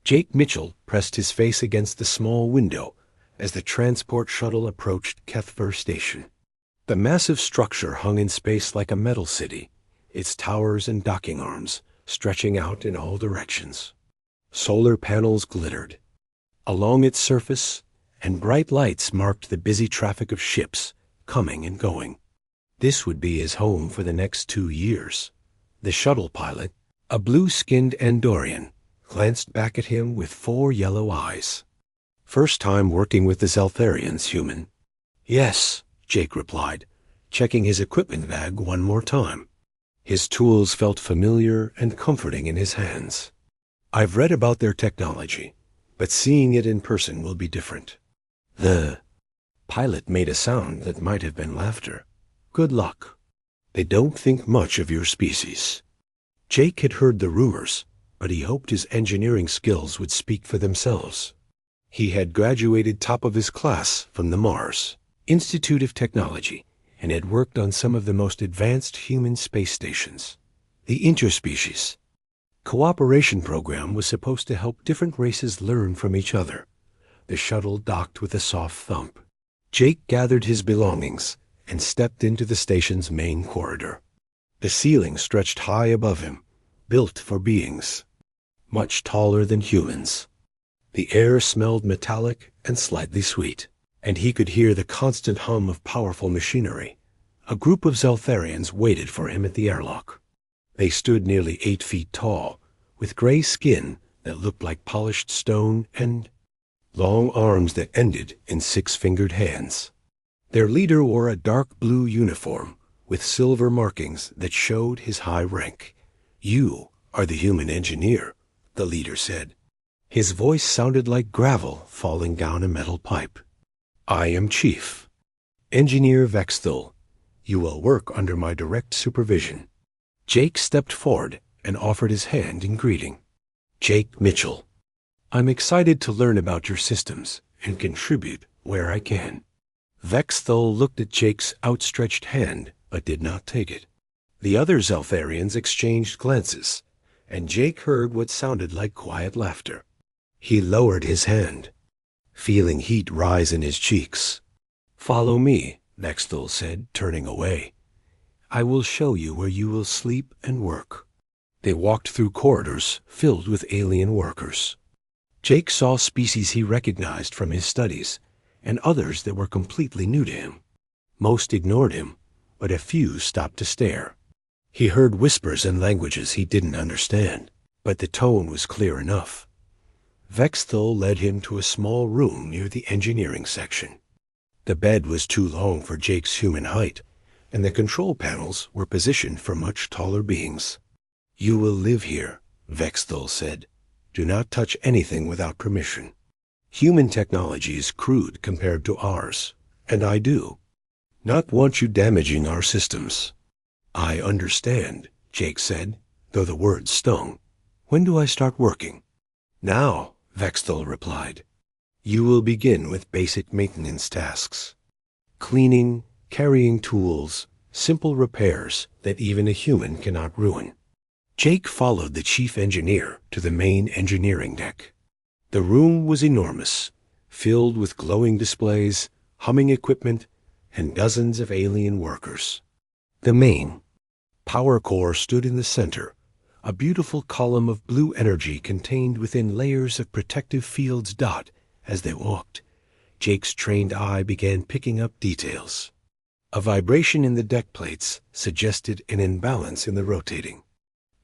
Jake Mitchell pressed his face against the small window as the transport shuttle approached Kethver Station. The massive structure hung in space like a metal city, its towers and docking arms stretching out in all directions. Solar panels glittered along its surface, and bright lights marked the busy traffic of ships coming and going. This would be his home for the next 2 years. The shuttle pilot, a blue-skinned Andorian, glanced back at him with 4 yellow eyes. First time working with the Zeltharians, human? Yes, Jake replied, checking his equipment bag one more time. His tools felt familiar and comforting in his hands. I've read about their technology, but seeing it in person will be different. The pilot made a sound that might have been laughter. Good luck. They don't think much of your species. Jake had heard the rumors, but he hoped his engineering skills would speak for themselves. He had graduated top of his class from the Mars Institute of Technology and had worked on some of the most advanced human space stations. The interspecies cooperation program was supposed to help different races learn from each other. The shuttle docked with a soft thump. Jake gathered his belongings and stepped into the station's main corridor. The ceiling stretched high above him, built for beings much taller than humans. The air smelled metallic and slightly sweet, and he could hear the constant hum of powerful machinery. A group of Zeltharians waited for him at the airlock. They stood nearly 8 feet tall, with gray skin that looked like polished stone and long arms that ended in 6-fingered hands. Their leader wore a dark blue uniform with silver markings that showed his high rank. You are the human engineer, the leader said. His voice sounded like gravel falling down a metal pipe. I am Chief Engineer Vexthul. You will work under my direct supervision. Jake stepped forward and offered his hand in greeting. Jake Mitchell. I'm excited to learn about your systems and contribute where I can. Vexthul looked at Jake's outstretched hand, but did not take it. The other Zeltharians exchanged glances, and Jake heard what sounded like quiet laughter. He lowered his hand, feeling heat rise in his cheeks. Follow me, Vexthul said, turning away. I will show you where you will sleep and work. They walked through corridors filled with alien workers. Jake saw species he recognized from his studies, and others that were completely new to him. Most ignored him, but a few stopped to stare. He heard whispers in languages he didn't understand, but the tone was clear enough. Vexthul led him to a small room near the engineering section. The bed was too long for Jake's human height, and the control panels were positioned for much taller beings. You will live here, Vexthul said. Do not touch anything without permission. Human technology is crude compared to ours, and I do not want you damaging our systems. I understand, Jake said, though the words stung. When do I start working? Now, Vexthul replied. You will begin with basic maintenance tasks. Cleaning, carrying tools, simple repairs that even a human cannot ruin. Jake followed the chief engineer to the main engineering deck. The room was enormous, filled with glowing displays, humming equipment, and dozens of alien workers. The main power core stood in the center, a beautiful column of blue energy contained within layers of protective fields. As they walked, Jake's trained eye began picking up details. A vibration in the deck plates suggested an imbalance in the rotating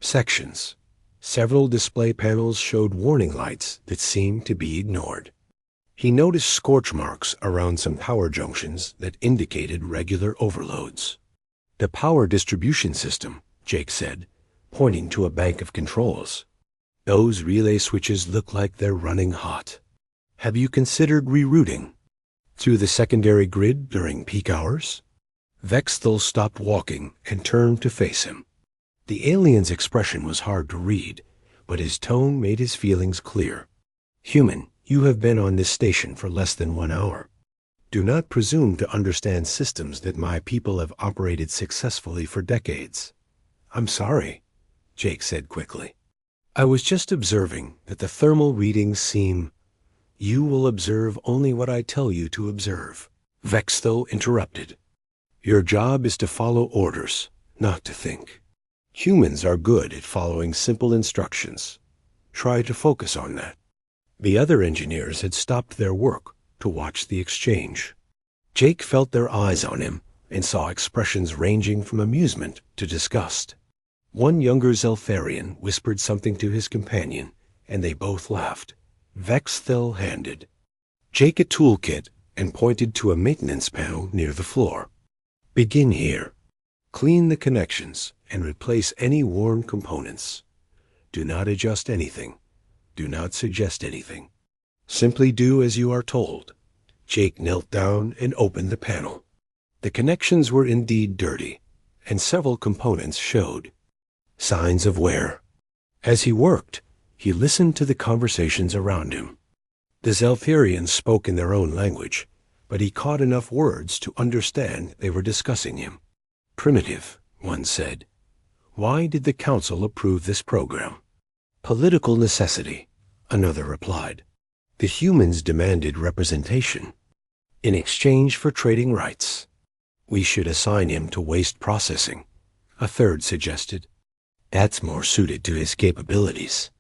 sections. Several display panels showed warning lights that seemed to be ignored. He noticed scorch marks around some power junctions that indicated regular overloads. The power distribution system, Jake said, pointing to a bank of controls. Those relay switches look like they're running hot. Have you considered rerouting through the secondary grid during peak hours? Vexthul stopped walking and turned to face him. The alien's expression was hard to read, but his tone made his feelings clear. Human, you have been on this station for less than 1 hour. Do not presume to understand systems that my people have operated successfully for decades. I'm sorry, Jake said quickly. I was just observing that the thermal readings seem— You will observe only what I tell you to observe, Vexthel interrupted. Your job is to follow orders, not to think. Humans are good at following simple instructions. Try to focus on that. The other engineers had stopped their work to watch the exchange. Jake felt their eyes on him and saw expressions ranging from amusement to disgust. One younger Zelfarian whispered something to his companion, and they both laughed. Vexthel handed Jake a toolkit and pointed to a maintenance panel near the floor. Begin here. Clean the connections and replace any worn components. Do not adjust anything. Do not suggest anything. Simply do as you are told. Jake knelt down and opened the panel. The connections were indeed dirty, and several components showed signs of wear. As he worked, he listened to the conversations around him. The Zelfarians spoke in their own language, but he caught enough words to understand they were discussing him. Primitive, one said. Why did the council approve this program? Political necessity, another replied. The humans demanded representation in exchange for trading rights. We should assign him to waste processing, a third suggested. That's more suited to his capabilities.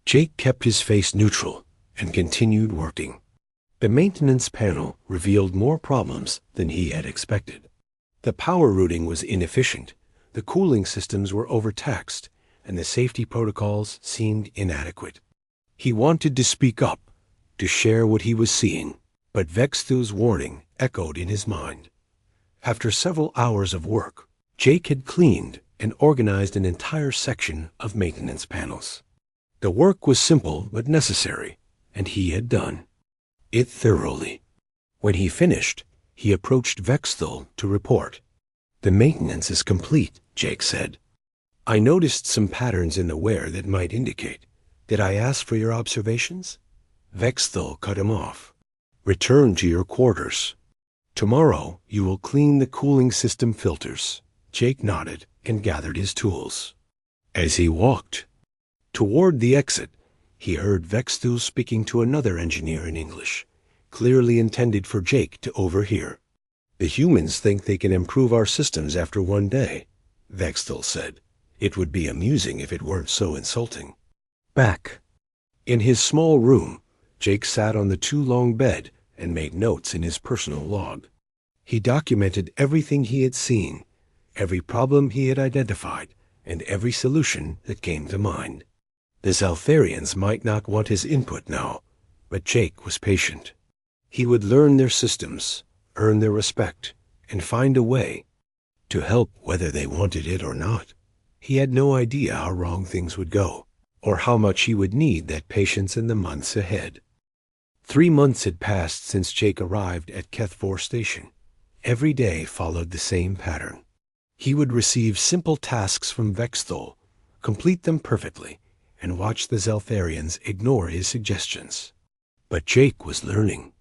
Jake kept his face neutral and continued working. The maintenance panel revealed more problems than he had expected. The power routing was inefficient, the cooling systems were overtaxed, and the safety protocols seemed inadequate. He wanted to speak up, to share what he was seeing, but Vexthu's warning echoed in his mind. After several hours of work, Jake had cleaned and organized an entire section of maintenance panels. The work was simple but necessary, and he had done it thoroughly. When he finished, he approached Vexthel to report. The maintenance is complete, Jake said. I noticed some patterns in the wear that might indicate. Did I ask for your observations? Vexthel cut him off. Return to your quarters. Tomorrow you will clean the cooling system filters. Jake nodded and gathered his tools. As he walked toward the exit, he heard Vexthel speaking to another engineer in English, clearly intended for Jake to overhear. The humans think they can improve our systems after one day, Vexthel said. It would be amusing if it weren't so insulting. Back in his small room, Jake sat on the too-long bed and made notes in his personal log. He documented everything he had seen, every problem he had identified, and every solution that came to mind. The Zelfarians might not want his input now, but Jake was patient. He would learn their systems, earn their respect, and find a way to help whether they wanted it or not. He had no idea how wrong things would go, or how much he would need that patience in the months ahead. 3 months had passed since Jake arrived at Kethfor Station. Every day followed the same pattern. He would receive simple tasks from Vexthel, complete them perfectly, and watch the Zelfarians ignore his suggestions. But Jake was learning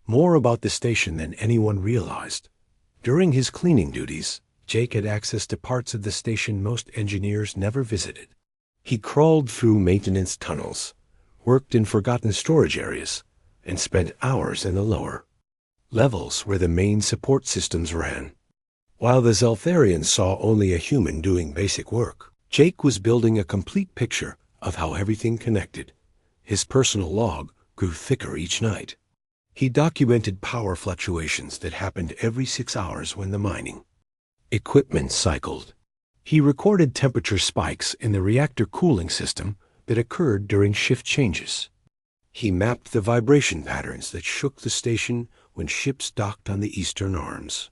more about the station than anyone realized. During his cleaning duties, Jake had access to parts of the station most engineers never visited. He crawled through maintenance tunnels, worked in forgotten storage areas, and spent hours in the lower levels where the main support systems ran. While the Zelfarians saw only a human doing basic work, Jake was building a complete picture of how everything connected. His personal log grew thicker each night. He documented power fluctuations that happened every 6 hours when the mining equipment cycled. He recorded temperature spikes in the reactor cooling system that occurred during shift changes. He mapped the vibration patterns that shook the station when ships docked on the eastern arms.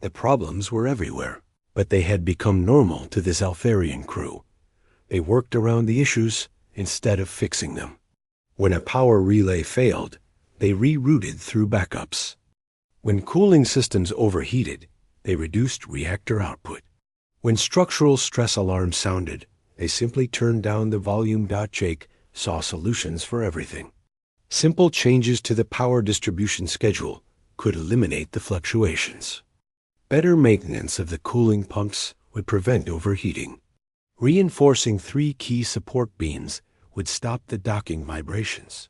The problems were everywhere, but they had become normal to the Zelfarian crew. They worked around the issues instead of fixing them. When a power relay failed, they rerouted through backups. When cooling systems overheated, they reduced reactor output. When structural stress alarms sounded, they simply turned down the volume. Jake saw solutions for everything. Simple changes to the power distribution schedule could eliminate the fluctuations. Better maintenance of the cooling pumps would prevent overheating. Reinforcing 3 key support beams would stop the docking vibrations.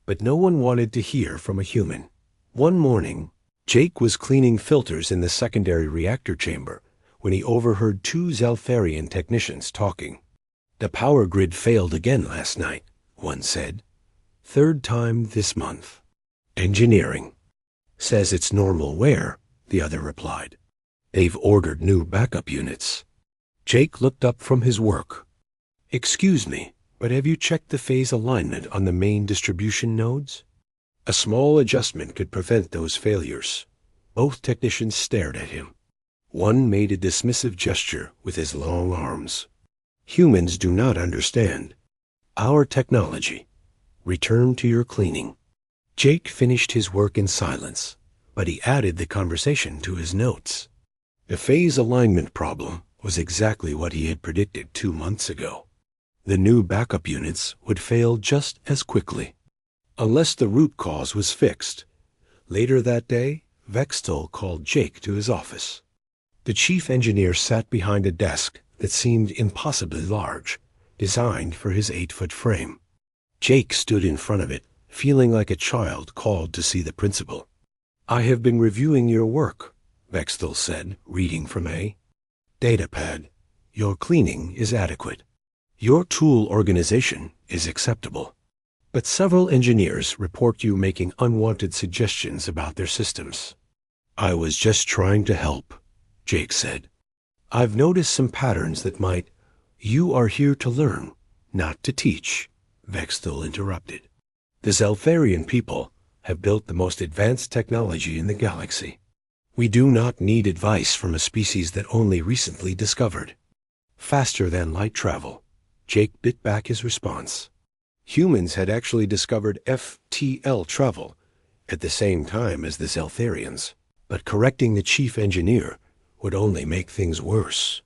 But no one wanted to hear from a human. One morning, Jake was cleaning filters in the secondary reactor chamber when he overheard two Zelfarian technicians talking. "The power grid failed again last night," one said. "Third time this month." "Engineering says it's normal wear," the other replied. "They've ordered new backup units." Jake looked up from his work. "Excuse me, but have you checked the phase alignment on the main distribution nodes? A small adjustment could prevent those failures." Both technicians stared at him. One made a dismissive gesture with his long arms. "Humans do not understand our technology. Return to your cleaning." Jake finished his work in silence, but he added the conversation to his notes. The phase alignment problem was exactly what he had predicted 2 months ago. The new backup units would fail just as quickly, unless the root cause was fixed. Later that day, Vextel called Jake to his office. The chief engineer sat behind a desk that seemed impossibly large, designed for his 8-foot frame. Jake stood in front of it, feeling like a child called to see the principal. "I have been reviewing your work," Vextel said, reading from a datapad. "Your cleaning is adequate. Your tool organization is acceptable. But several engineers report you making unwanted suggestions about their systems." "I was just trying to help," Jake said. "I've noticed some patterns that might—" "You are here to learn, not to teach," Vextel interrupted. "The Zelfarian people have built the most advanced technology in the galaxy. We do not need advice from a species that only recently discovered faster than light travel." Jake bit back his response. Humans had actually discovered FTL travel at the same time as the Zelfarians, but correcting the chief engineer would only make things worse.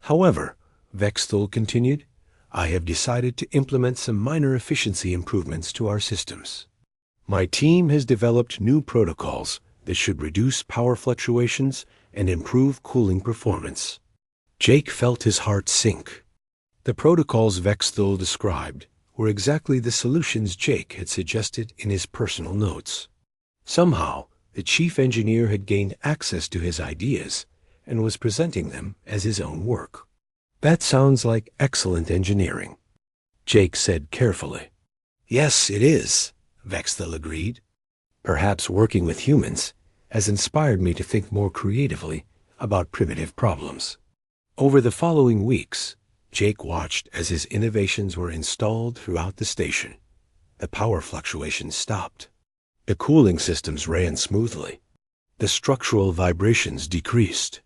"However," Vextel continued, "I have decided to implement some minor efficiency improvements to our systems. My team has developed new protocols that should reduce power fluctuations and improve cooling performance." Jake felt his heart sink. The protocols Vextel described were exactly the solutions Jake had suggested in his personal notes. Somehow, the chief engineer had gained access to his ideas and was presenting them as his own work. "That sounds like excellent engineering," Jake said carefully. "Yes, it is," Vextel agreed. "Perhaps working with humans has inspired me to think more creatively about primitive problems." Over the following weeks, Jake watched as his innovations were installed throughout the station. The power fluctuations stopped. The cooling systems ran smoothly. The structural vibrations decreased.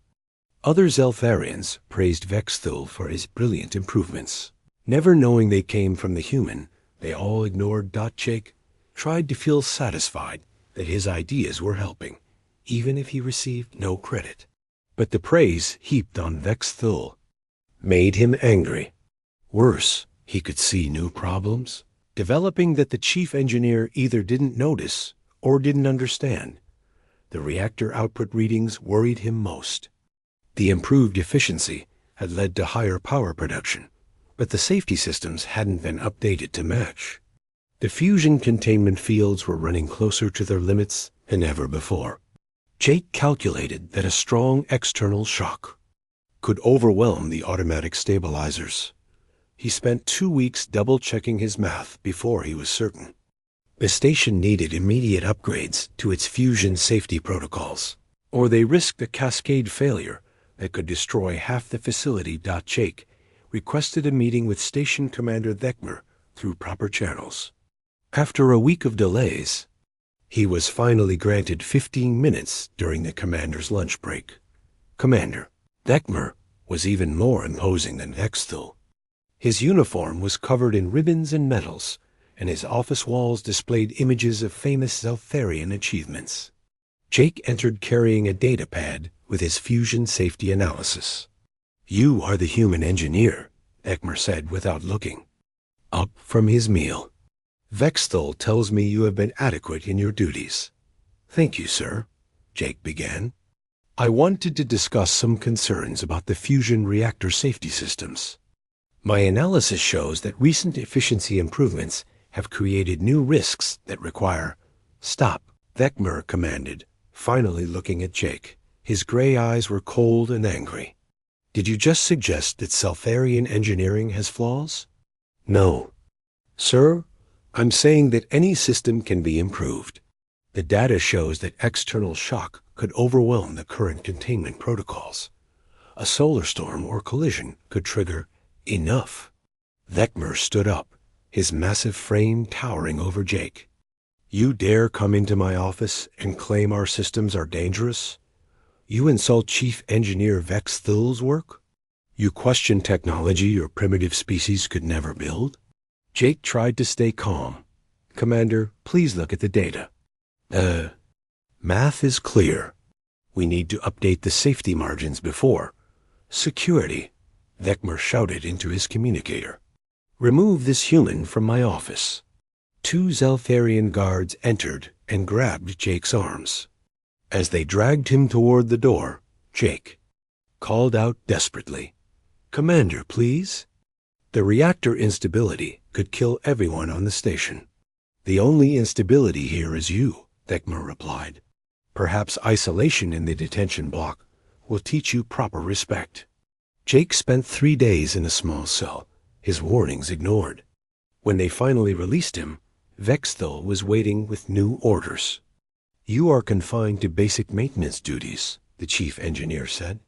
Other Zelfarians praised Vextel for his brilliant improvements. Never knowing they came from the human, they all ignored. Jake tried to feel satisfied that his ideas were helping, even if he received no credit. But the praise heaped on Vextel made him angry. Worse, he could see new problems developing that the chief engineer either didn't notice or didn't understand. The reactor output readings worried him most. The improved efficiency had led to higher power production, but the safety systems hadn't been updated to match. The fusion containment fields were running closer to their limits than ever before. Jake calculated that a strong external shock could overwhelm the automatic stabilizers. He spent 2 weeks double-checking his math before he was certain. The station needed immediate upgrades to its fusion safety protocols, or they risked a cascade failure that could destroy half the facility. Jake requested a meeting with Station Commander Thekmer through proper channels. After a week of delays, he was finally granted 15 minutes during the commander's lunch break. Commander Thekmer was even more imposing than Vextel. His uniform was covered in ribbons and medals, and his office walls displayed images of famous Zelfarian achievements. Jake entered carrying a datapad with his fusion safety analysis. "You are the human engineer," Thekmer said without looking up from his meal. "Vextel tells me you have been adequate in your duties." "Thank you, sir," Jake began. "I wanted to discuss some concerns about the fusion reactor safety systems." My analysis shows that recent efficiency improvements have created new risks that require— Stop, Vecmer commanded, finally looking at Jake. His gray eyes were cold and angry. Did you just suggest that Seltharian engineering has flaws? No. Sir, I'm saying that any system can be improved. The data shows that external shock could overwhelm the current containment protocols. A solar storm or collision could trigger— Enough. Vecmer stood up, his massive frame towering over Jake. You dare come into my office and claim our systems are dangerous? You insult Chief Engineer Vex Thill's work? You question technology your primitive species could never build? Jake tried to stay calm. Commander, please look at the data. Math is clear. We need to update the safety margins before. Security, Vecmer shouted into his communicator. Remove this human from my office. 2 Zeltharian guards entered and grabbed Jake's arms. As they dragged him toward the door, Jake called out desperately, Commander, please? The reactor instability could kill everyone on the station. The only instability here is you, Vecmer replied. Perhaps isolation in the detention block will teach you proper respect. Jake spent 3 days in a small cell, his warnings ignored. When they finally released him, Vexthal was waiting with new orders. You are confined to basic maintenance duties, the chief engineer said.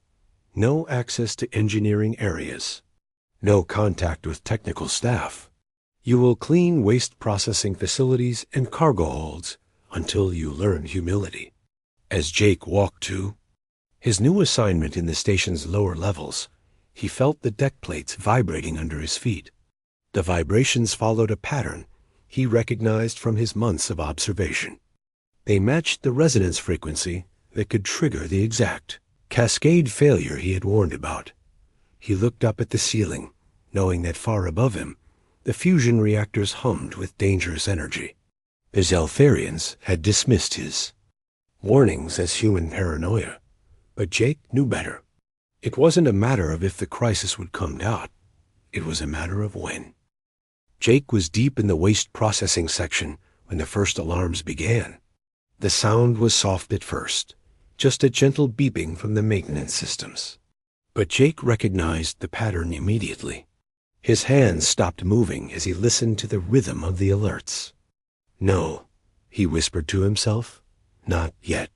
No access to engineering areas. No contact with technical staff. You will clean waste processing facilities and cargo holds until you learn humility. As Jake walked to his new assignment in the station's lower levels, he felt the deck plates vibrating under his feet. The vibrations followed a pattern he recognized from his months of observation. They matched the resonance frequency that could trigger the exact cascade failure he had warned about. He looked up at the ceiling, knowing that far above him, the fusion reactors hummed with dangerous energy. The Zeltharians had dismissed his warnings as human paranoia, but Jake knew better. It wasn't a matter of if the crisis would come down. It was a matter of when. Jake was deep in the waste processing section when the first alarms began. The sound was soft at first, just a gentle beeping from the maintenance systems. But Jake recognized the pattern immediately. His hands stopped moving as he listened to the rhythm of the alerts. No, he whispered to himself, not yet.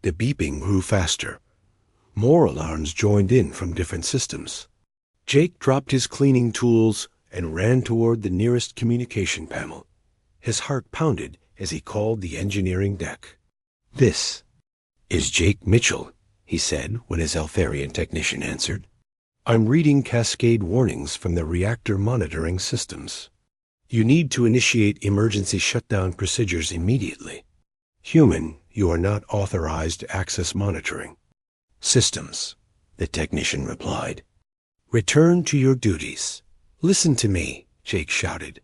The beeping grew faster. More alarms joined in from different systems. Jake dropped his cleaning tools and ran toward the nearest communication panel. His heart pounded as he called the engineering deck. This is Jake Mitchell, he said when his Eltharian technician answered. I'm reading cascade warnings from the reactor monitoring systems. You need to initiate emergency shutdown procedures immediately. Human, you are not authorized to access monitoring. Systems, the technician replied. Return to your duties. Listen to me, Jake shouted.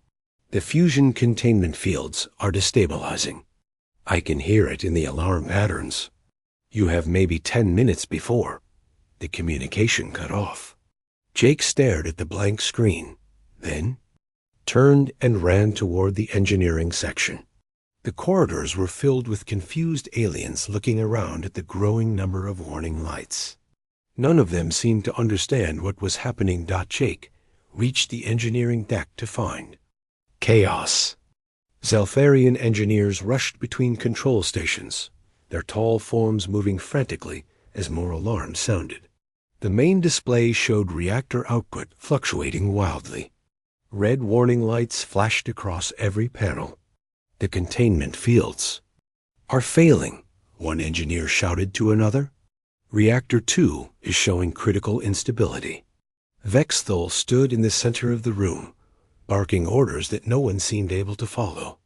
The fusion containment fields are destabilizing. I can hear it in the alarm patterns. You have maybe 10 minutes before the communication cut off. Jake stared at the blank screen, then turned and ran toward the engineering section. The corridors were filled with confused aliens looking around at the growing number of warning lights. None of them seemed to understand what was happening. Jake reached the engineering deck to find chaos. Zeltharian engineers rushed between control stations, their tall forms moving frantically as more alarms sounded. The main display showed reactor output fluctuating wildly. Red warning lights flashed across every panel. The containment fields are failing, one engineer shouted to another. Reactor 2 is showing critical instability. Vexthal stood in the center of the room, barking orders that no one seemed able to follow.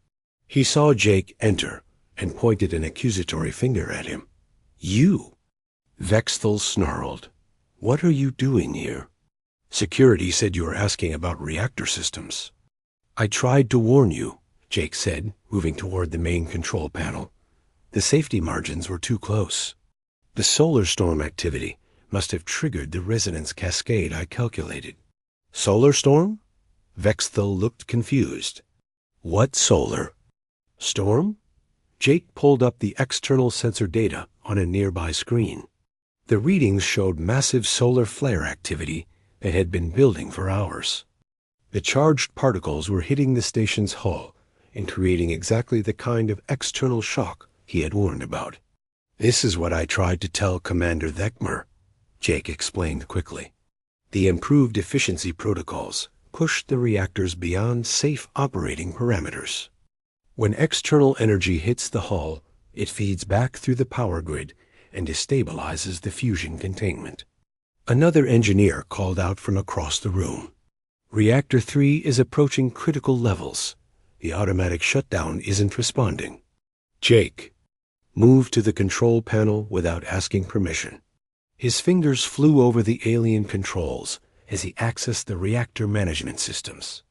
He saw Jake enter and pointed an accusatory finger at him. You! Vexthal snarled. What are you doing here? Security said you were asking about reactor systems. I tried to warn you, Jake said, moving toward the main control panel. The safety margins were too close. The solar storm activity must have triggered the resonance cascade I calculated. Solar storm? Vexthel looked confused. What solar storm? Jake pulled up the external sensor data on a nearby screen. The readings showed massive solar flare activity that had been building for hours. The charged particles were hitting the station's hull and creating exactly the kind of external shock he had warned about. This is what I tried to tell Commander Thekmer, Jake explained quickly. The improved efficiency protocols pushed the reactors beyond safe operating parameters. When external energy hits the hull, it feeds back through the power grid and destabilizes the fusion containment. Another engineer called out from across the room. Reactor 3 is approaching critical levels. The automatic shutdown isn't responding. Jake moved to the control panel without asking permission. His fingers flew over the alien controls as he accessed the reactor management systems.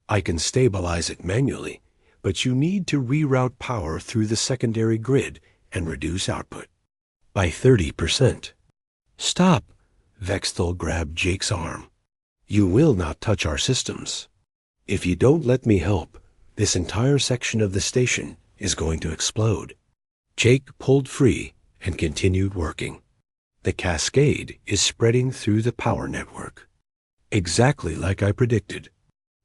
I can stabilize it manually, but you need to reroute power through the secondary grid and reduce output by 30%. Stop! Vexthel grabbed Jake's arm. You will not touch our systems. If you don't let me help, this entire section of the station is going to explode. Jake pulled free and continued working. The cascade is spreading through the power network. Exactly like I predicted.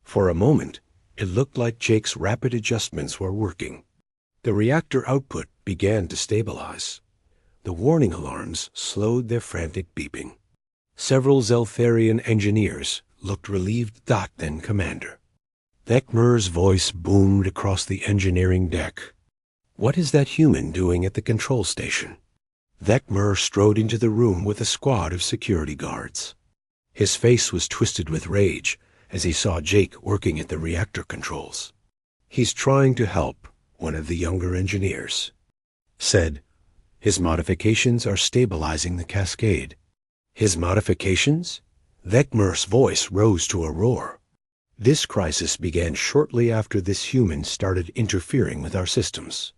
For a moment, it looked like Jake's rapid adjustments were working. The reactor output began to stabilize. The warning alarms slowed their frantic beeping. Several Zeltharian engineers looked relieved. Then Commander Thekmer's voice boomed across the engineering deck. What is that human doing at the control station? Thekmer strode into the room with a squad of security guards. His face was twisted with rage as he saw Jake working at the reactor controls. He's trying to help, one of the younger engineers said. His modifications are stabilizing the cascade. His modifications? Thekmer's voice rose to a roar. This crisis began shortly after this human started interfering with our systems.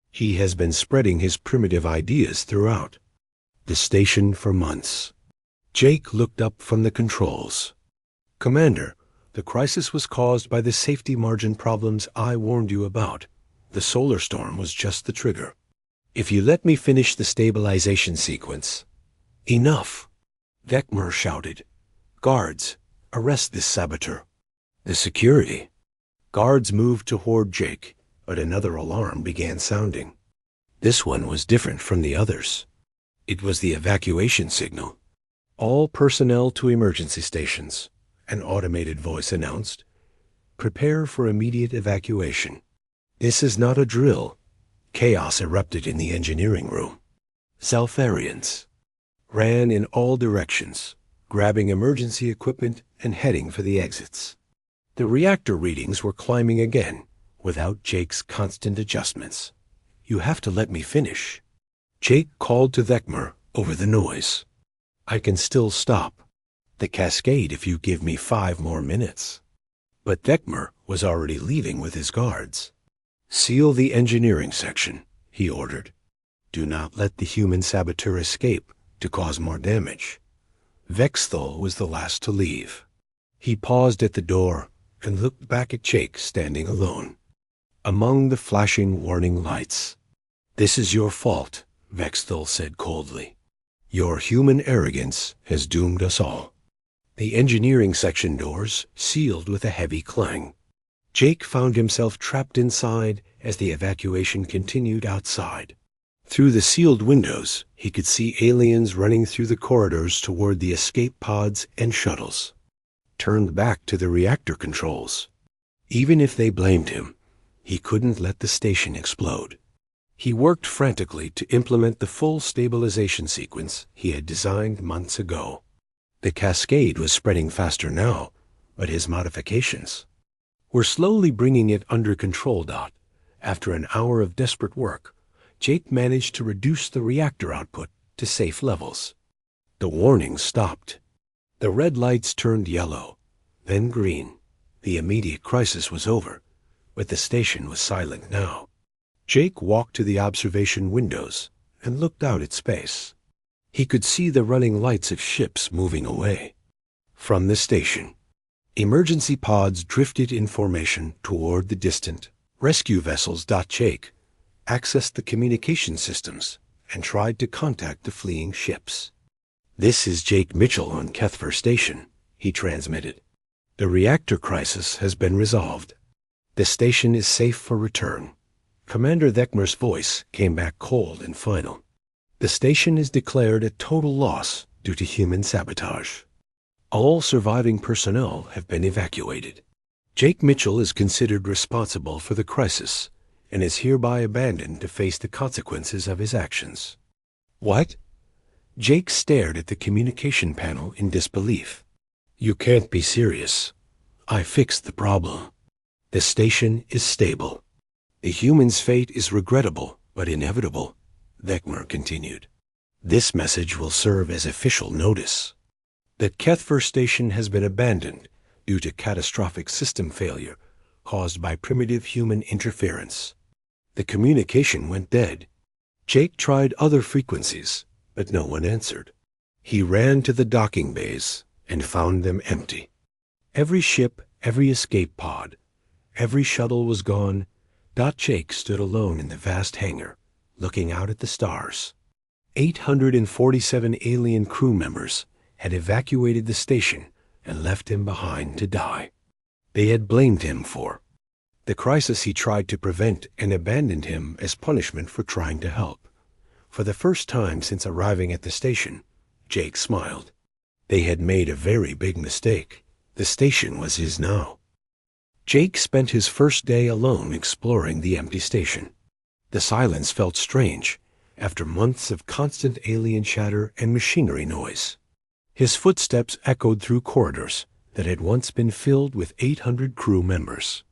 He has been spreading his primitive ideas throughout the station for months. Jake looked up from the controls. Commander, the crisis was caused by the safety margin problems I warned you about. The solar storm was just the trigger. If you let me finish the stabilization sequence. Enough! Thekmer shouted. Guards, arrest this saboteur. The security. Guards moved toward Jake, but another alarm began sounding. This one was different from the others. It was the evacuation signal. All personnel to emergency stations, an automated voice announced. Prepare for immediate evacuation. This is not a drill. Chaos erupted in the engineering room. Zeltharians ran in all directions, grabbing emergency equipment and heading for the exits. The reactor readings were climbing again, without Jake's constant adjustments. You have to let me finish. Jake called to Thekmer over the noise. I can still stop the cascade if you give me 5 more minutes. But Thekmer was already leaving with his guards. Seal the engineering section, he ordered. Do not let the human saboteur escape to cause more damage. Vexthel was the last to leave. He paused at the door and looked back at Jake standing alone, among the flashing warning lights. This is your fault, Vexthel said coldly. Your human arrogance has doomed us all. The engineering section doors sealed with a heavy clang. Jake found himself trapped inside as the evacuation continued outside. Through the sealed windows, he could see aliens running through the corridors toward the escape pods and shuttles, turned back to the reactor controls. Even if they blamed him, he couldn't let the station explode. He worked frantically to implement the full stabilization sequence he had designed months ago. The cascade was spreading faster now, but his modifications were slowly bringing it under control. After an hour of desperate work, Jake managed to reduce the reactor output to safe levels. The warnings stopped. The red lights turned yellow, then green. The immediate crisis was over, but the station was silent now. Jake walked to the observation windows and looked out at space. He could see the running lights of ships moving away from the station. Emergency pods drifted in formation toward the distant rescue vessels. Jake accessed the communication systems and tried to contact the fleeing ships. "This is Jake Mitchell on Kethver Station," he transmitted. "The reactor crisis has been resolved. The station is safe for return." Commander Thekmer's voice came back cold and final. "The station is declared a total loss due to human sabotage. All surviving personnel have been evacuated. Jake Mitchell is considered responsible for the crisis and is hereby abandoned to face the consequences of his actions." "What?" Jake stared at the communication panel in disbelief. "You can't be serious. I fixed the problem. The station is stable. The human's fate is regrettable but inevitable," Thekmer continued. "This message will serve as official notice that Kethver Station has been abandoned due to catastrophic system failure caused by primitive human interference." The communication went dead. Jake tried other frequencies, but no one answered. He ran to the docking bays and found them empty. Every ship, every escape pod, every shuttle was gone. Jake stood alone in the vast hangar, looking out at the stars. 847 alien crew members had evacuated the station and left him behind to die. They had blamed him for the crisis he tried to prevent and abandoned him as punishment for trying to help. For the first time since arriving at the station, Jake smiled. They had made a very big mistake. The station was his now. Jake spent his first day alone exploring the empty station. The silence felt strange after months of constant alien chatter and machinery noise. His footsteps echoed through corridors that had once been filled with 800 crew members.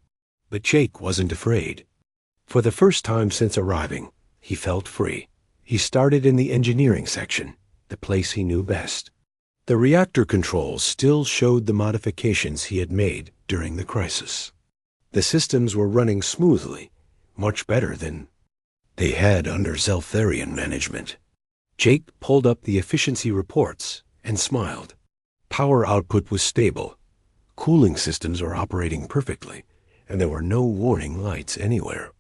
But Jake wasn't afraid. For the first time since arriving, he felt free. He started in the engineering section, the place he knew best. The reactor controls still showed the modifications he had made during the crisis. The systems were running smoothly, much better than they had under Zeltharian management. Jake pulled up the efficiency reports and smiled. Power output was stable. Cooling systems were operating perfectly, and there were no warning lights anywhere.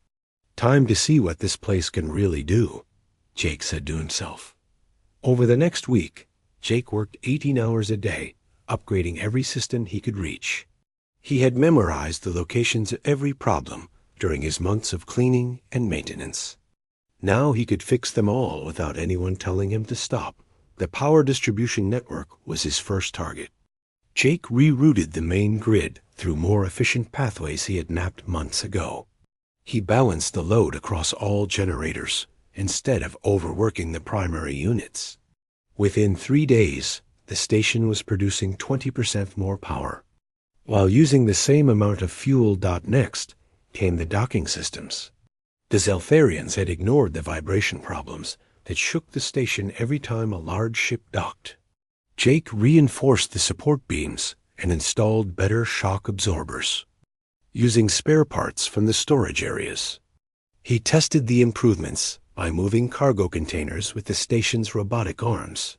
"Time to see what this place can really do," Jake said to himself. Over the next week, Jake worked 18 hours a day, upgrading every system he could reach. He had memorized the locations of every problem during his months of cleaning and maintenance. Now he could fix them all without anyone telling him to stop. The power distribution network was his first target. Jake rerouted the main grid through more efficient pathways he had mapped months ago. He balanced the load across all generators instead of overworking the primary units. Within 3 days, the station was producing 20% more power. While using the same amount of fuel. Next came the docking systems. The Zeltharians had ignored the vibration problems that shook the station every time a large ship docked. Jake reinforced the support beams and installed better shock absorbers, using spare parts from the storage areas. He tested the improvements by moving cargo containers with the station's robotic arms.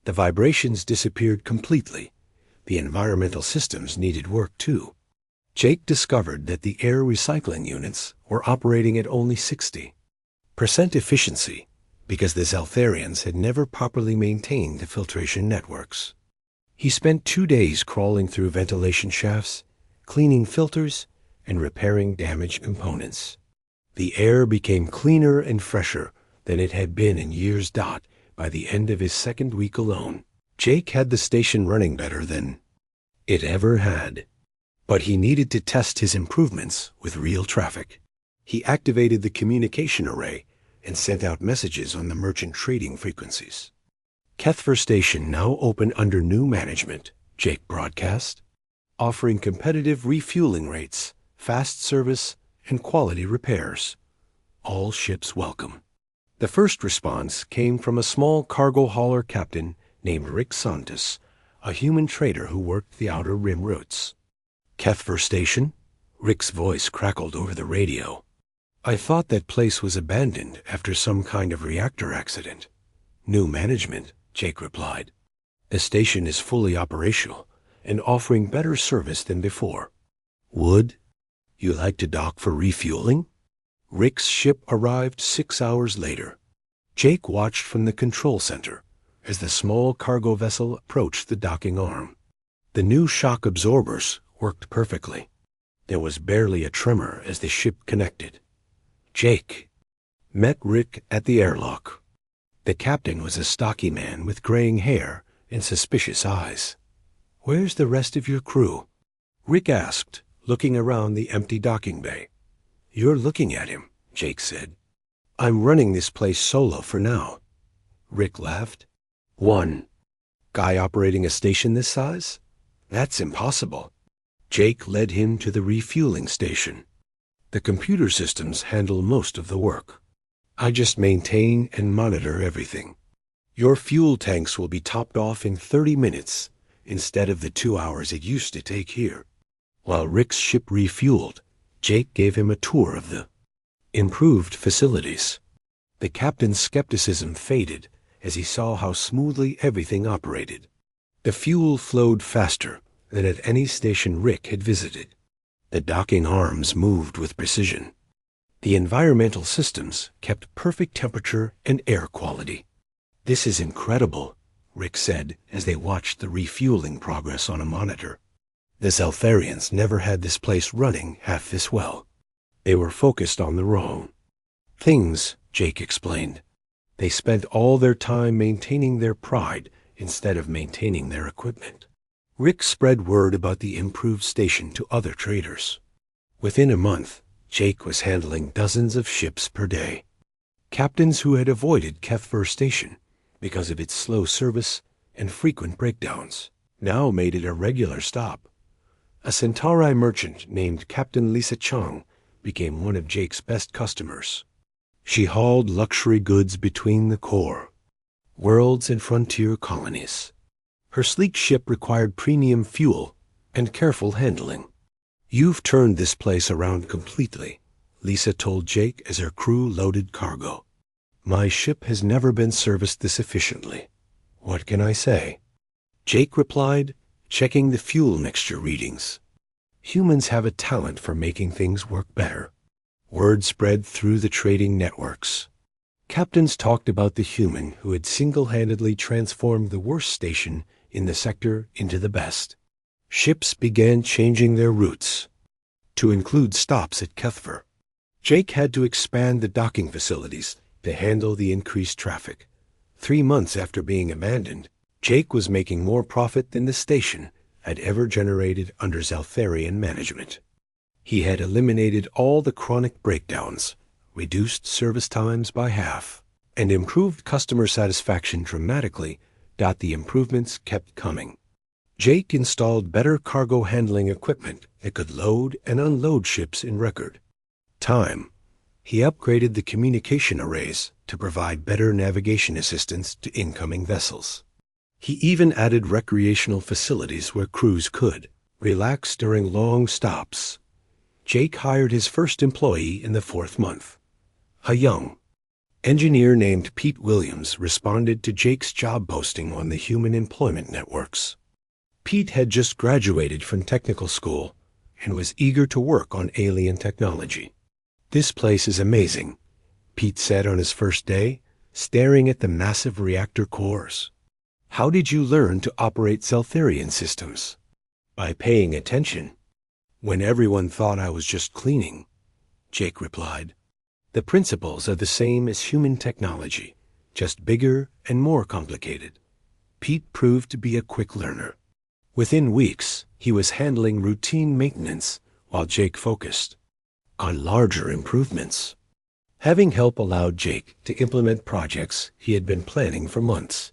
The vibrations disappeared completely. The environmental systems needed work too. Jake discovered that the air recycling units were operating at only 60% efficiency because the Zeltharians had never properly maintained the filtration networks. He spent 2 days crawling through ventilation shafts, cleaning filters, and repairing damaged components. The air became cleaner and fresher than it had been in years. By the end of his second week alone, Jake had the station running better than it ever had. But he needed to test his improvements with real traffic. He activated the communication array and sent out messages on the merchant trading frequencies. Kethver Station now open under new management, Jake broadcast, offering competitive refueling rates, fast service, and quality repairs. All ships welcome. The first response came from a small cargo hauler captain named Rick Santos, a human trader who worked the Outer Rim routes. "Kethver Station?" Rick's voice crackled over the radio. "I thought that place was abandoned after some kind of reactor accident." "New management," Jake replied. "The station is fully operational, and offering better service than before. "Would you like to dock for refueling?" Rick's ship arrived 6 hours later. Jake watched from the control center as the small cargo vessel approached the docking arm. The new shock absorbers worked perfectly. There was barely a tremor as the ship connected. Jake met Rick at the airlock. The captain was a stocky man with graying hair and suspicious eyes. "Where's the rest of your crew?" Rick asked, looking around the empty docking bay. "You're looking at him," Jake said. "I'm running this place solo for now." Rick laughed. "One guy operating a station this size? That's impossible." Jake led him to the refueling station. "The computer systems handle most of the work. I just maintain and monitor everything. Your fuel tanks will be topped off in 30 minutes instead of the 2 hours it used to take here." While Rick's ship refueled, Jake gave him a tour of the improved facilities. The captain's skepticism faded as he saw how smoothly everything operated. The fuel flowed faster than at any station Rick had visited. The docking arms moved with precision. The environmental systems kept perfect temperature and air quality. "This is incredible," Rick said as they watched the refueling progress on a monitor. "The Zeltharians never had this place running half this well. They were focused on the wrong things," Jake explained. "They spent all their time maintaining their pride instead of maintaining their equipment." Rick spread word about the improved station to other traders. Within a month, Jake was handling dozens of ships per day. Captains who had avoided Kethver Station because of its slow service and frequent breakdowns now made it a regular stop. A Centauri merchant named Captain Lisa Chung became one of Jake's best customers. She hauled luxury goods between the core worlds and frontier colonies. Her sleek ship required premium fuel and careful handling. "You've turned this place around completely," Lisa told Jake as her crew loaded cargo. "My ship has never been serviced this efficiently. What can I say?" Jake replied, checking the fuel mixture readings. "Humans have a talent for making things work better." Word spread through the trading networks. Captains talked about the human who had single-handedly transformed the worst station in the sector into the best. Ships began changing their routes to include stops at Kethver. Jake had to expand the docking facilities to handle the increased traffic. 3 months after being abandoned, Jake was making more profit than the station had ever generated under Zeltharian management. He had eliminated all the chronic breakdowns, reduced service times by half, and improved customer satisfaction dramatically. The improvements kept coming. Jake installed better cargo handling equipment that could load and unload ships in record time. He upgraded the communication arrays to provide better navigation assistance to incoming vessels. He even added recreational facilities where crews could relax during long stops. Jake hired his first employee in the 4th month. A young engineer named Pete Williams responded to Jake's job posting on the human employment networks. Pete had just graduated from technical school and was eager to work on alien technology. "This place is amazing," Pete said on his first day, staring at the massive reactor cores. "How did you learn to operate Zeltharian systems?" "By paying attention. When everyone thought I was just cleaning," Jake replied. "The principles are the same as human technology, just bigger and more complicated." Pete proved to be a quick learner. Within weeks, he was handling routine maintenance while Jake focused on larger improvements. Having help allowed Jake to implement projects he had been planning for months.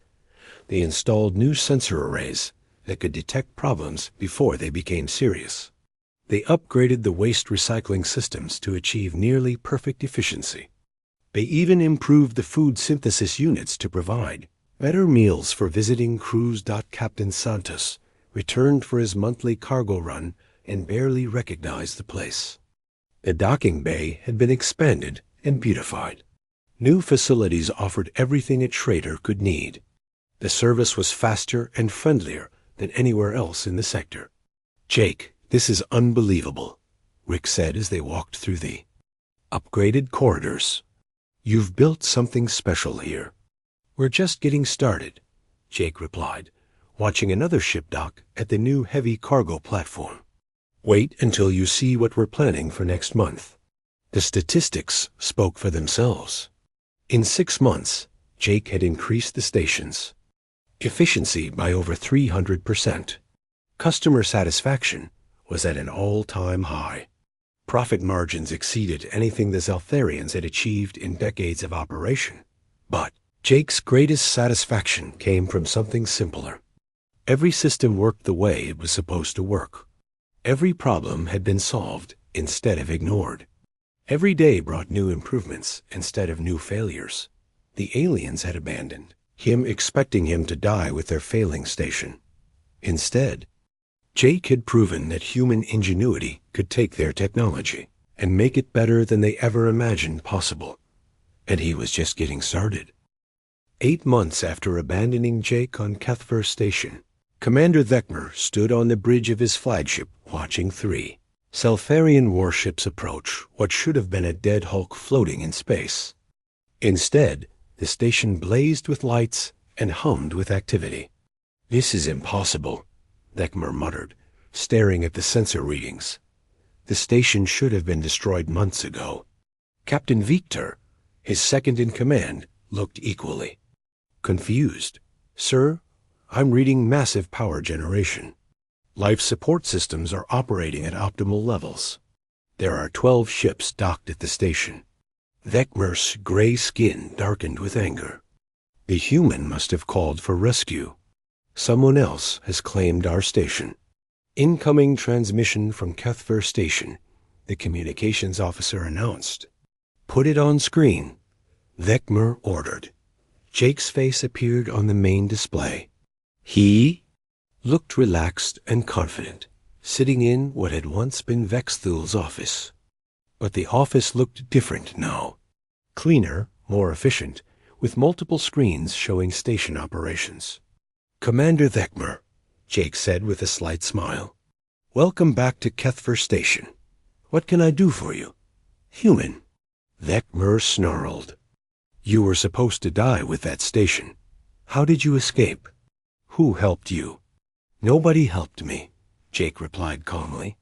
They installed new sensor arrays that could detect problems before they became serious. They upgraded the waste recycling systems to achieve nearly perfect efficiency. They even improved the food synthesis units to provide better meals for visiting crews. Captain Santos returned for his monthly cargo run and barely recognized the place. The docking bay had been expanded and beautified. New facilities offered everything a trader could need. The service was faster and friendlier than anywhere else in the sector. "Jake, this is unbelievable," Rick said as they walked through the upgraded corridors. "You've built something special here." "We're just getting started," Jake replied, watching another ship dock at the new heavy cargo platform. "Wait until you see what we're planning for next month." The statistics spoke for themselves. In 6 months, Jake had increased the station's efficiency by over 300%. Customer satisfaction was at an all-time high. Profit margins exceeded anything the Zeltharians had achieved in decades of operation. But Jake's greatest satisfaction came from something simpler. Every system worked the way it was supposed to work. Every problem had been solved instead of ignored. Every day brought new improvements instead of new failures. The aliens had abandoned him, expecting him to die with their failing station. Instead, Jake had proven that human ingenuity could take their technology and make it better than they ever imagined possible. And he was just getting started. 8 months after abandoning Jake on Kethver Station, Commander Vecmer stood on the bridge of his flagship watching 3 Zeltharian warships approach what should have been a dead hulk floating in space. Instead, the station blazed with lights and hummed with activity. "This is impossible," Vecmer muttered, staring at the sensor readings. The station should have been destroyed months ago. Captain Victor, his second in command, looked equally confused. "Sir, I'm reading massive power generation. Life support systems are operating at optimal levels. There are 12 ships docked at the station." Vecmer's gray skin darkened with anger. "The human must have called for rescue. Someone else has claimed our station." "Incoming transmission from Kethver Station," the communications officer announced. "Put it on screen," Vecmer ordered. Jake's face appeared on the main display. He looked relaxed and confident, sitting in what had once been Vexthul's office. But the office looked different now. Cleaner, more efficient, with multiple screens showing station operations. "Commander Vecmer," Jake said with a slight smile. "Welcome back to Kethver Station. What can I do for you?" "Human." Vecmer snarled. "You were supposed to die with that station. How did you escape? Who helped you?" "Nobody helped me," Jake replied calmly.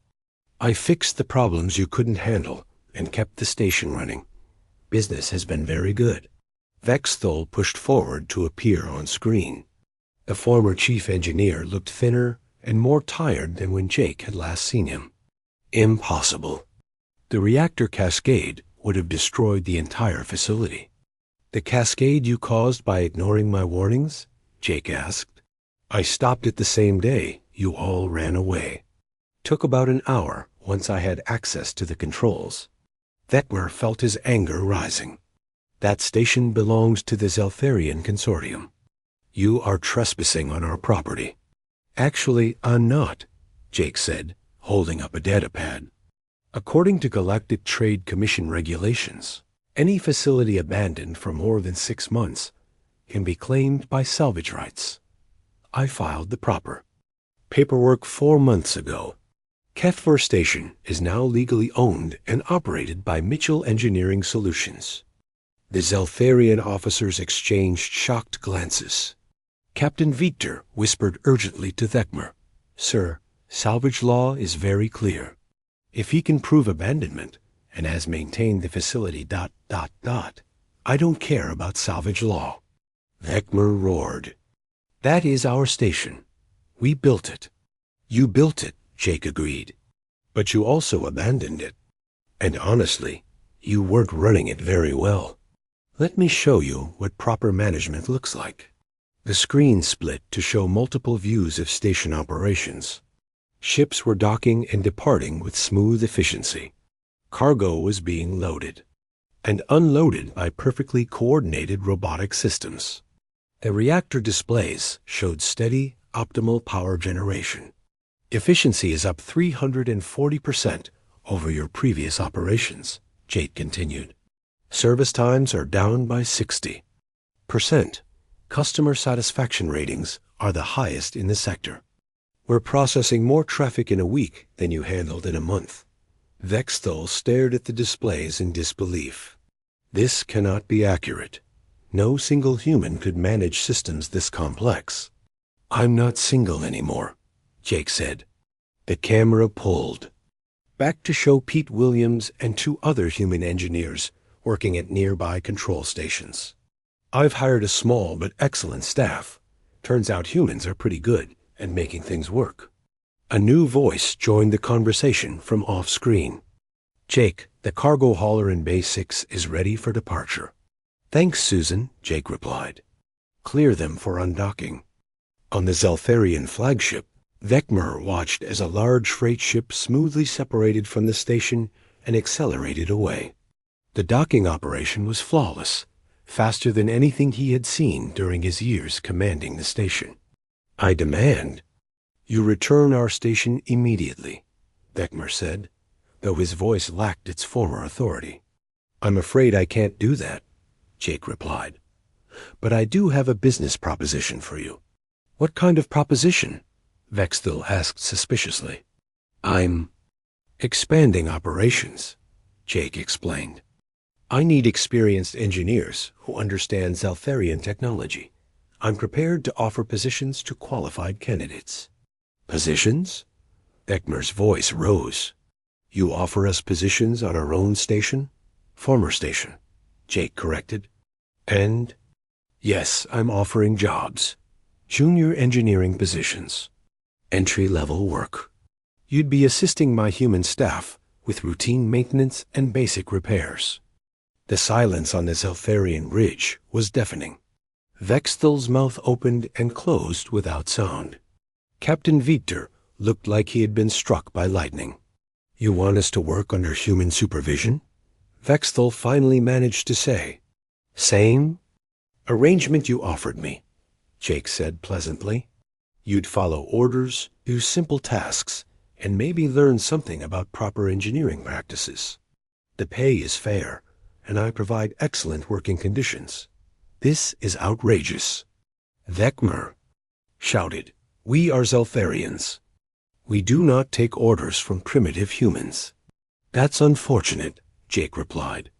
"I fixed the problems you couldn't handle and kept the station running. Business has been very good." Vexthul pushed forward to appear on screen. The former chief engineer looked thinner and more tired than when Jake had last seen him. "Impossible. The reactor cascade would have destroyed the entire facility." "The cascade you caused by ignoring my warnings?" Jake asked. "I stopped it the same day you all ran away. Took about an hour once I had access to the controls." Vecmer felt his anger rising. "That station belongs to the Zeltharian Consortium. You are trespassing on our property." "Actually, I'm not," Jake said, holding up a datapad. "According to Galactic Trade Commission regulations, any facility abandoned for more than 6 months can be claimed by salvage rights. I filed the proper paperwork 4 months ago. Kethver Station is now legally owned and operated by Mitchell Engineering Solutions." The Zeltharian officers exchanged shocked glances. Captain Victor whispered urgently to Vecmer, "Sir, salvage law is very clear. If he can prove abandonment and has maintained the facility ... I don't care about salvage law." Vecmer roared. "That is our station. We built it." "You built it," Jake agreed. "But you also abandoned it. And honestly, you weren't running it very well. Let me show you what proper management looks like." The screen split to show multiple views of station operations. Ships were docking and departing with smooth efficiency. Cargo was being loaded and unloaded by perfectly coordinated robotic systems. The reactor displays showed steady, optimal power generation. "Efficiency is up 340% over your previous operations," Jake continued. "Service times are down by 60%. Customer satisfaction ratings are the highest in the sector." We're processing more traffic in a week than you handled in a month. Vexthal stared at the displays in disbelief. This cannot be accurate. No single human could manage systems this complex. I'm not single anymore, Jake said. The camera pulled. Back to show Pete Williams and 2 other human engineers working at nearby control stations. I've hired a small but excellent staff. Turns out humans are pretty good at making things work. A new voice joined the conversation from off-screen. Jake, the cargo hauler in Bay 6 is ready for departure. Thanks, Susan, Jake replied. Clear them for undocking. On the Zeltharian flagship, Vecmer watched as a large freight ship smoothly separated from the station and accelerated away. The docking operation was flawless, faster than anything he had seen during his years commanding the station. I demand you return our station immediately, Vecmer said, though his voice lacked its former authority. I'm afraid I can't do that, Jake replied. But I do have a business proposition for you. What kind of proposition? Vexthal asked suspiciously. I'm expanding operations, Jake explained. I need experienced engineers who understand Zeltharian technology. I'm prepared to offer positions to qualified candidates. Positions? Vecmer's voice rose. You offer us positions on our own station? Former station, Jake corrected. And? Yes, I'm offering jobs. Junior engineering positions. Entry-level work. You'd be assisting my human staff with routine maintenance and basic repairs. The silence on the Zeltharian ridge was deafening. Vexthal's mouth opened and closed without sound. Captain Victor looked like he had been struck by lightning. You want us to work under human supervision? Vexthal finally managed to say. Same arrangement you offered me, Jake said pleasantly. You'd follow orders, do simple tasks, and maybe learn something about proper engineering practices. The pay is fair, and I provide excellent working conditions. This is outrageous. Vecmer shouted, We are Zeltharians. We do not take orders from primitive humans. That's unfortunate, Jake replied.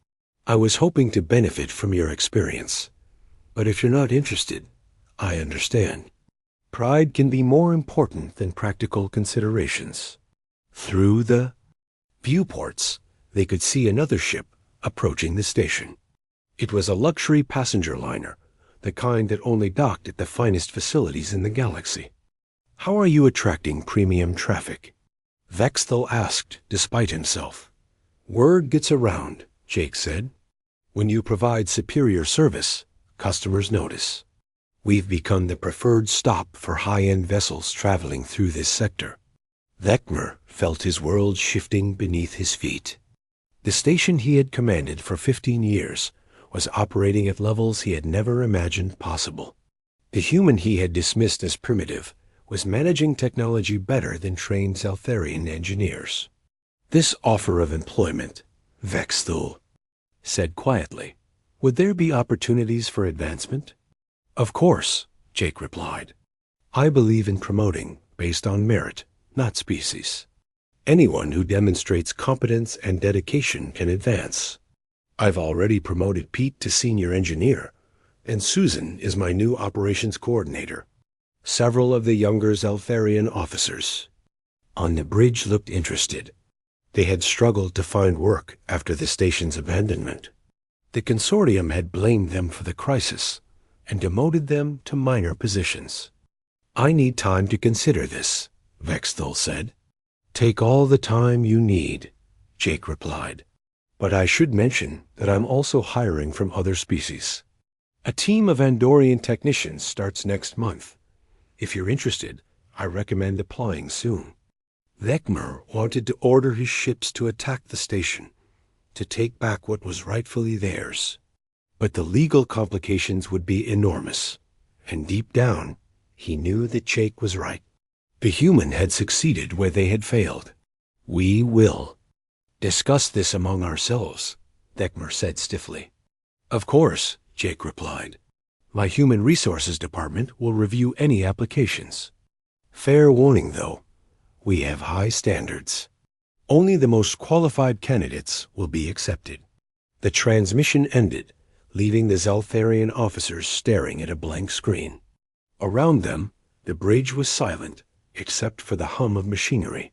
I was hoping to benefit from your experience. But if you're not interested, I understand. Pride can be more important than practical considerations. Through the viewports, they could see another ship approaching the station. It was a luxury passenger liner, the kind that only docked at the finest facilities in the galaxy. How are you attracting premium traffic? Vexthal asked, despite himself. Word gets around, Jake said. When you provide superior service, customers notice. We've become the preferred stop for high-end vessels traveling through this sector. Vecmer felt his world shifting beneath his feet. The station he had commanded for 15 years was operating at levels he had never imagined possible. The human he had dismissed as primitive was managing technology better than trained Zeltharian engineers. This offer of employment, Vexthal said quietly. Would there be opportunities for advancement? Of course, Jake replied. I believe in promoting based on merit, not species. Anyone who demonstrates competence and dedication can advance. I've already promoted Pete to senior engineer, and Susan is my new operations coordinator. Several of the younger Zeltharian officers on the bridge looked interested. They had struggled to find work after the station's abandonment. The consortium had blamed them for the crisis and demoted them to minor positions. I need time to consider this, Vexthal said. Take all the time you need, Jake replied. But I should mention that I'm also hiring from other species. A team of Andorian technicians starts next month. If you're interested, I recommend applying soon. Vecmer wanted to order his ships to attack the station, to take back what was rightfully theirs. But the legal complications would be enormous, and deep down, he knew that Jake was right. The human had succeeded where they had failed. We will discuss this among ourselves, Vecmer said stiffly. Of course, Jake replied. My human resources department will review any applications. Fair warning, though, we have high standards. Only the most qualified candidates will be accepted. The transmission ended, leaving the Zeltharian officers staring at a blank screen. Around them, the bridge was silent, except for the hum of machinery.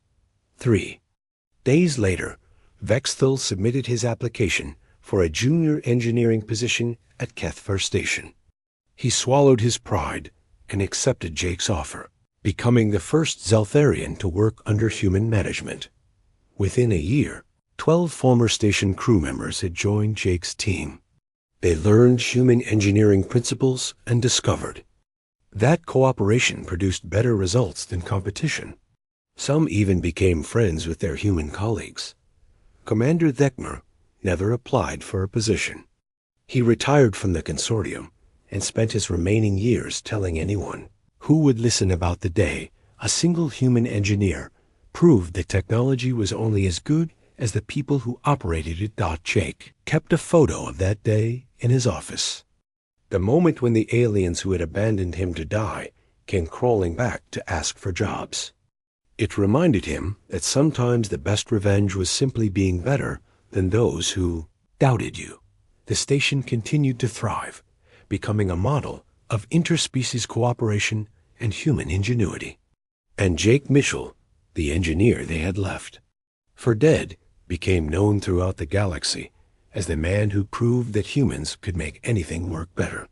3 days later, Vexthal submitted his application for a junior engineering position at Kethfer Station. He swallowed his pride and accepted Jake's offer, becoming the first Zeltharian to work under human management. Within a year, 12 former station crew members had joined Jake's team. They learned human engineering principles and discovered that cooperation produced better results than competition. Some even became friends with their human colleagues. Commander Thekmer never applied for a position. He retired from the consortium and spent his remaining years telling anyone who would listen about the day a single human engineer proved that technology was only as good as the people who operated it. Jake kept a photo of that day in his office. The moment when the aliens who had abandoned him to die came crawling back to ask for jobs. It reminded him that sometimes the best revenge was simply being better than those who doubted you. The station continued to thrive, becoming a model of interspecies cooperation and human ingenuity. And Jake Michel, the engineer they had left for dead, became known throughout the galaxy as the man who proved that humans could make anything work better.